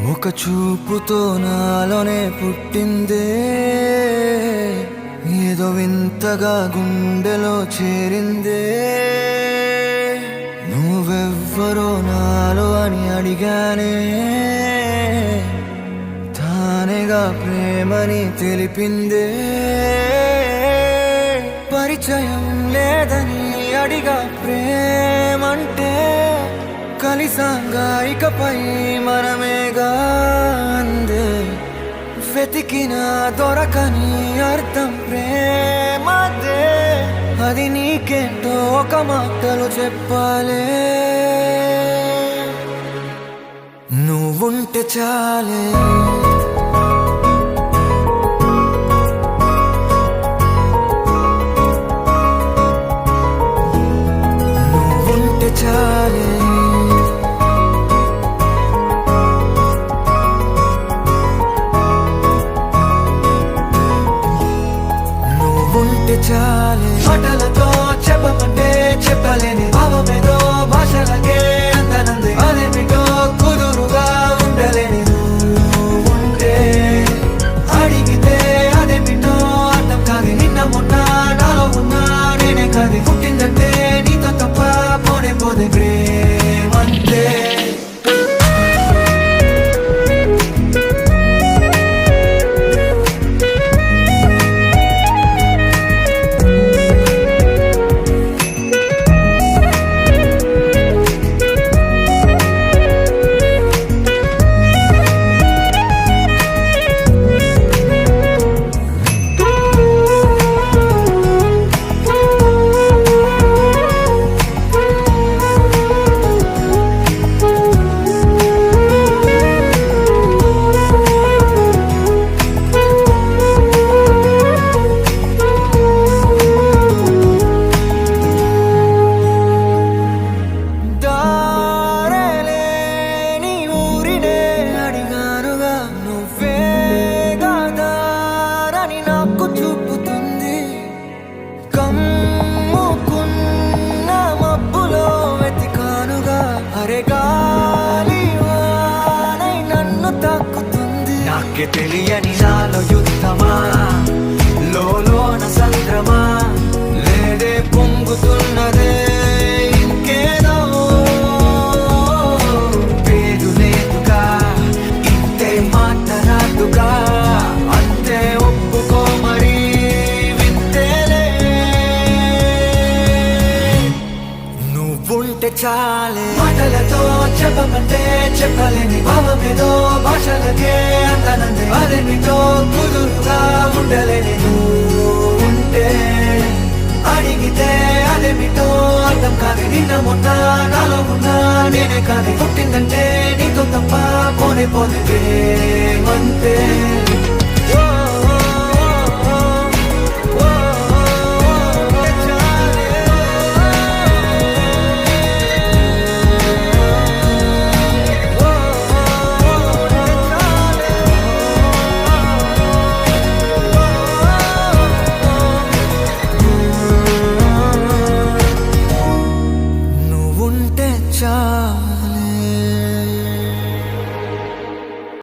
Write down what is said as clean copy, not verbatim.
ఒక చూపుతో నాలోనే పుట్టిందే, ఏదో వింతగా గుండెలో చేరిందే. నువ్వెవ్వరో నాలో అని అడిగానే, తానేగా ప్రేమని తెలిపిందే. పరిచయం లేదని అడిగా ప్రేమంటే, కలిసాంగా ఇకపై మనమేగా అందే. వెతికినా దొరకని అర్థం ప్రేమదే, అది నీకేంటో ఒక మాటలు చెప్పాలే. నువ్వుంటే చాలే, నువ్వుంటే చాలే. ఉంటే చాలే, మాటలతో చెప్పమంటే చెప్పలేని భావమేదో భాషలకే అందనంది. అదేమిటో కుదురుగా ఉండలేని నువ్వుంటే, అడిగితే అదేమిటో అర్థం కాదు. నిన్న మొన్న నాలో ఉన్నా నేనే కాదు. పుట్టిందంటే నీతో తప్ప పోనే పోదే ప్రేమంతే. నాకే తెలియని నాలో యుద్ధమా, లోన సంద్రమా, లేదే పొంగుతున్నదే ఇంకేదో. పేరు లేదుగా, ఇంతే మాట్లాడుగా, అంతే ఒప్పుకో మరి వింతేలే. నువ్వుంటే చాలే, మాటలతో చెప్పమంటే చెప్పలేని భావమేదో భాషలకే అందనంది. అదేమిటో కుదురుగా ఉండలేని నువ్వుంటే, అడిగితే అదేమిటో అర్థం కాదు. నిన్న మొన్న నాలో ఉన్నా నేనే కాదు. పుట్టిందంటే నీతో తప్ప పోనే పోతే ప్రేమంతే.